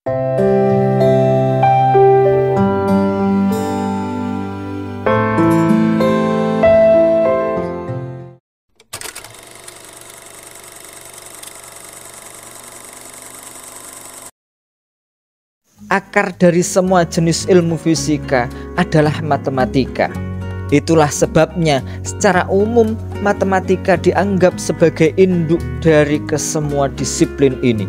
Akar dari semua jenis ilmu fisika adalah matematika. Itulah sebabnya secara umum matematika dianggap sebagai induk dari kesemua disiplin ini.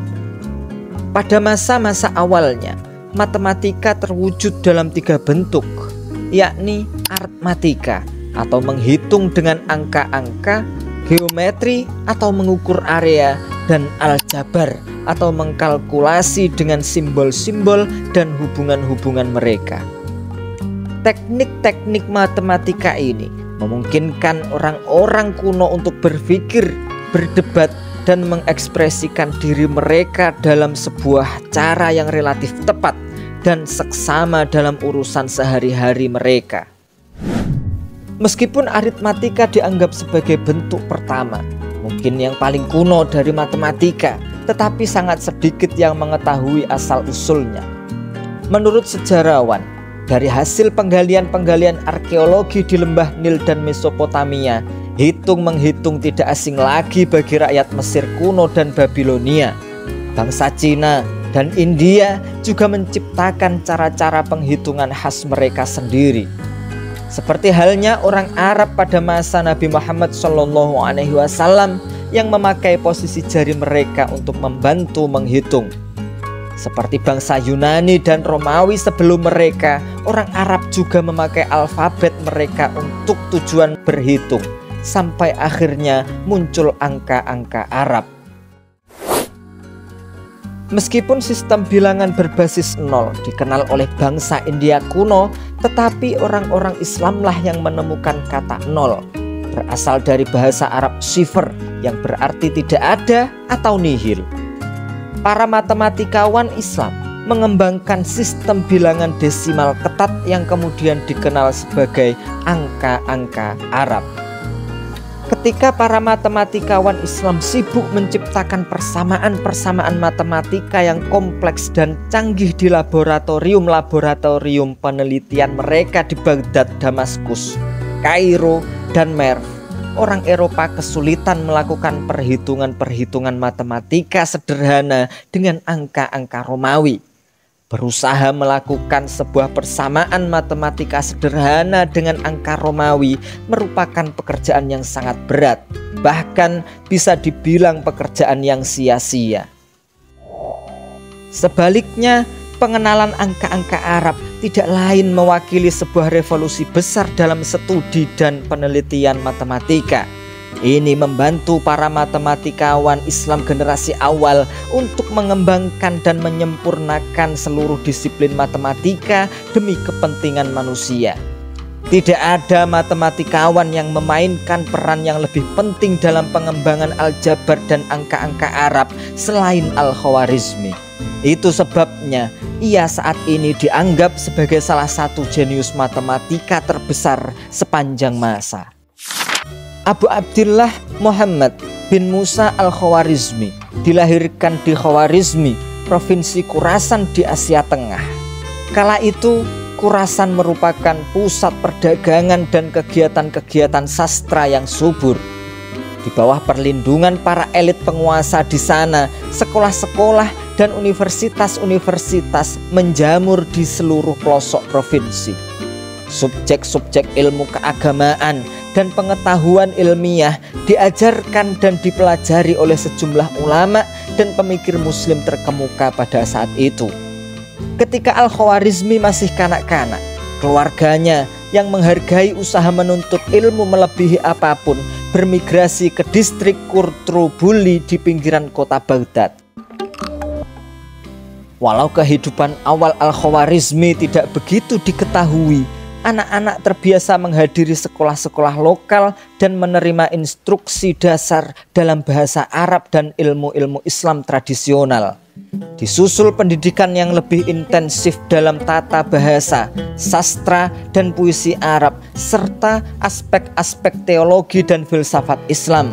Pada masa-masa awalnya, matematika terwujud dalam 3 bentuk, yakni aritmatika atau menghitung dengan angka-angka, geometri atau mengukur area, dan aljabar atau mengkalkulasi dengan simbol-simbol dan hubungan-hubungan mereka. Teknik-teknik matematika ini memungkinkan orang-orang kuno untuk berpikir, berdebat, dan mengekspresikan diri mereka dalam sebuah cara yang relatif tepat dan seksama dalam urusan sehari-hari mereka. Meskipun aritmatika dianggap sebagai bentuk pertama, mungkin yang paling kuno dari matematika, tetapi sangat sedikit yang mengetahui asal-usulnya. Menurut sejarawan, dari hasil penggalian-penggalian arkeologi di lembah Nil dan Mesopotamia, hitung-menghitung tidak asing lagi bagi rakyat Mesir kuno dan Babilonia. Bangsa Cina dan India juga menciptakan cara-cara penghitungan khas mereka sendiri. Seperti halnya orang Arab pada masa Nabi Muhammad SAW yang memakai posisi jari mereka untuk membantu menghitung. Seperti bangsa Yunani dan Romawi sebelum mereka, orang Arab juga memakai alfabet mereka untuk tujuan berhitung, sampai akhirnya muncul angka-angka Arab. Meskipun sistem bilangan berbasis 0 dikenal oleh bangsa India kuno, tetapi orang-orang Islamlah yang menemukan kata 0, berasal dari bahasa Arab sifr yang berarti tidak ada atau nihil. Para matematikawan Islam mengembangkan sistem bilangan desimal ketat yang kemudian dikenal sebagai angka-angka Arab. Ketika para matematikawan Islam sibuk menciptakan persamaan-persamaan matematika yang kompleks dan canggih di laboratorium-laboratorium penelitian mereka di Baghdad, Damaskus, Kairo, dan Merv, orang Eropa kesulitan melakukan perhitungan-perhitungan matematika sederhana dengan angka-angka Romawi. Berusaha melakukan sebuah persamaan matematika sederhana dengan angka Romawi merupakan pekerjaan yang sangat berat, bahkan bisa dibilang pekerjaan yang sia-sia. Sebaliknya, pengenalan angka-angka Arab tidak lain mewakili sebuah revolusi besar dalam studi dan penelitian matematika. Ini membantu para matematikawan Islam generasi awal untuk mengembangkan dan menyempurnakan seluruh disiplin matematika demi kepentingan manusia. Tidak ada matematikawan yang memainkan peran yang lebih penting dalam pengembangan aljabar dan angka-angka Arab selain Al-Khawarizmi. Itu sebabnya ia saat ini dianggap sebagai salah satu jenius matematika terbesar sepanjang masa. Abu Abdillah Muhammad bin Musa Al-Khawarizmi dilahirkan di Khawarizmi, Provinsi Khurasan di Asia Tengah. Kala itu, Khurasan merupakan pusat perdagangan dan kegiatan-kegiatan sastra yang subur. Di bawah perlindungan para elit penguasa di sana, sekolah-sekolah dan universitas-universitas menjamur di seluruh pelosok provinsi. Subjek-subjek ilmu keagamaan dan pengetahuan ilmiah diajarkan dan dipelajari oleh sejumlah ulama dan pemikir muslim terkemuka pada saat itu. Ketika Al-Khawarizmi masih kanak-kanak, keluarganya yang menghargai usaha menuntut ilmu melebihi apapun bermigrasi ke distrik Kurtrubuli di pinggiran kota Baghdad. Walau kehidupan awal Al-Khawarizmi tidak begitu diketahui, anak-anak terbiasa menghadiri sekolah-sekolah lokal dan menerima instruksi dasar dalam bahasa Arab dan ilmu-ilmu Islam tradisional. Disusul pendidikan yang lebih intensif dalam tata bahasa, sastra, dan puisi Arab, serta aspek-aspek teologi dan filsafat Islam.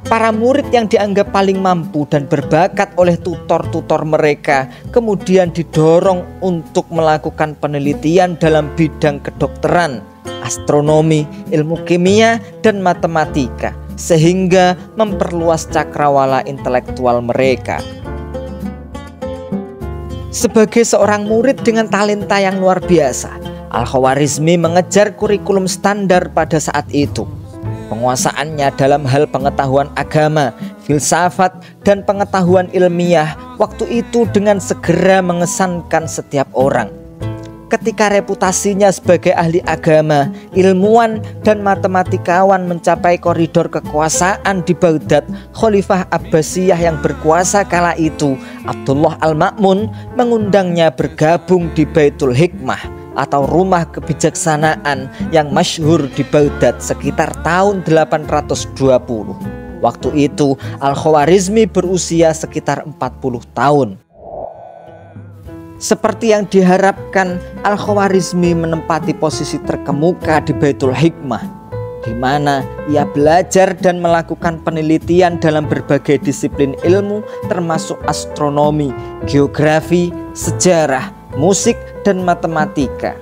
Para murid yang dianggap paling mampu dan berbakat oleh tutor-tutor mereka kemudian didorong untuk melakukan penelitian dalam bidang kedokteran, astronomi, ilmu kimia, dan matematika, sehingga memperluas cakrawala intelektual mereka. Sebagai seorang murid dengan talenta yang luar biasa, Al-Khawarizmi mengejar kurikulum standar pada saat itu. Penguasaannya dalam hal pengetahuan agama, filsafat, dan pengetahuan ilmiah waktu itu dengan segera mengesankan setiap orang. Ketika reputasinya sebagai ahli agama, ilmuwan, dan matematikawan mencapai koridor kekuasaan di Baghdad, Khalifah Abbasiyah yang berkuasa kala itu, Abdullah Al-Ma'mun, mengundangnya bergabung di Baitul Hikmah atau rumah kebijaksanaan yang masyhur di Baghdad sekitar tahun 820. Waktu itu Al-Khawarizmi berusia sekitar 40 tahun. Seperti yang diharapkan, Al-Khawarizmi menempati posisi terkemuka di Baitul Hikmah, di mana ia belajar dan melakukan penelitian dalam berbagai disiplin ilmu termasuk astronomi, geografi, sejarah, musik, dan matematika.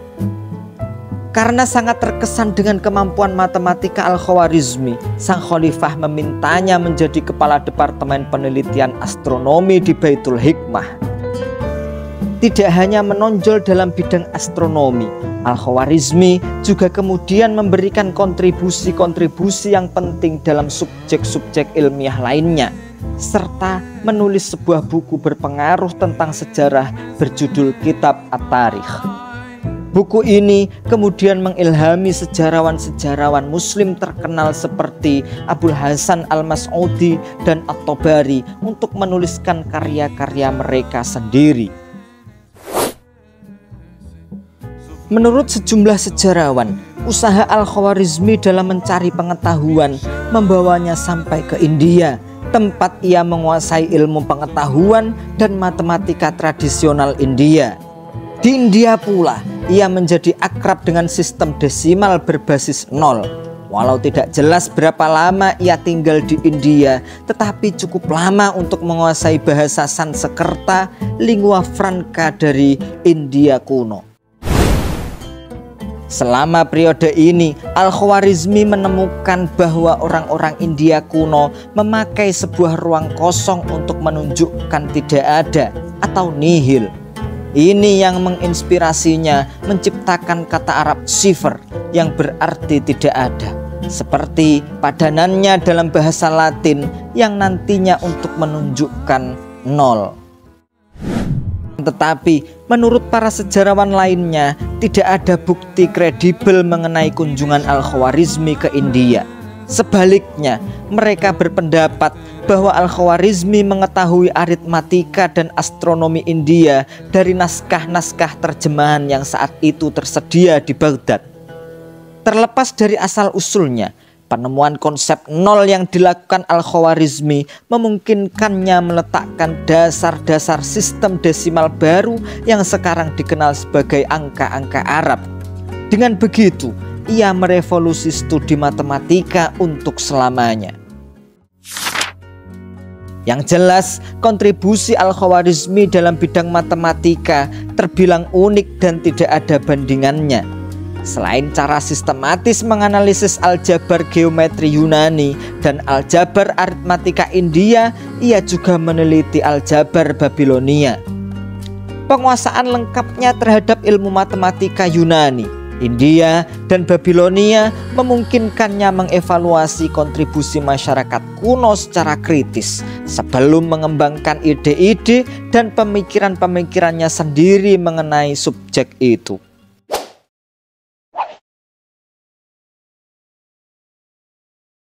Karena sangat terkesan dengan kemampuan matematika Al-Khawarizmi, sang khalifah memintanya menjadi kepala departemen penelitian astronomi di Baitul Hikmah. Tidak hanya menonjol dalam bidang astronomi, Al-Khawarizmi juga kemudian memberikan kontribusi-kontribusi yang penting dalam subjek-subjek ilmiah lainnya, serta menulis sebuah buku berpengaruh tentang sejarah berjudul Kitab At-Tarikh. Buku ini kemudian mengilhami sejarawan-sejarawan muslim terkenal seperti Abul Hasan Al-Mas'udi dan At-Tabari untuk menuliskan karya-karya mereka sendiri. Menurut sejumlah sejarawan, usaha Al-Khawarizmi dalam mencari pengetahuan membawanya sampai ke India, tempat ia menguasai ilmu pengetahuan dan matematika tradisional India. Di India pula, ia menjadi akrab dengan sistem desimal berbasis nol. Walau tidak jelas berapa lama ia tinggal di India, tetapi cukup lama untuk menguasai bahasa Sanskerta, lingua franca dari India kuno. Selama periode ini, Al-Khawarizmi menemukan bahwa orang-orang India kuno memakai sebuah ruang kosong untuk menunjukkan tidak ada atau nihil. Ini yang menginspirasinya menciptakan kata Arab sifr yang berarti tidak ada, seperti padanannya dalam bahasa Latin yang nantinya untuk menunjukkan nol. Tetapi menurut para sejarawan lainnya, tidak ada bukti kredibel mengenai kunjungan Al-Khawarizmi ke India. Sebaliknya, mereka berpendapat bahwa Al-Khawarizmi mengetahui aritmatika dan astronomi India dari naskah-naskah terjemahan yang saat itu tersedia di Baghdad. Terlepas dari asal-usulnya, penemuan konsep nol yang dilakukan Al-Khawarizmi memungkinkannya meletakkan dasar-dasar sistem desimal baru yang sekarang dikenal sebagai angka-angka Arab. Dengan begitu, ia merevolusi studi matematika untuk selamanya. Yang jelas, kontribusi Al-Khawarizmi dalam bidang matematika terbilang unik dan tidak ada bandingannya. Selain cara sistematis menganalisis aljabar geometri Yunani dan aljabar aritmatika India, ia juga meneliti aljabar Babilonia. Penguasaan lengkapnya terhadap ilmu matematika Yunani, India, dan Babilonia memungkinkannya mengevaluasi kontribusi masyarakat kuno secara kritis sebelum mengembangkan ide-ide dan pemikiran-pemikirannya sendiri mengenai subjek itu.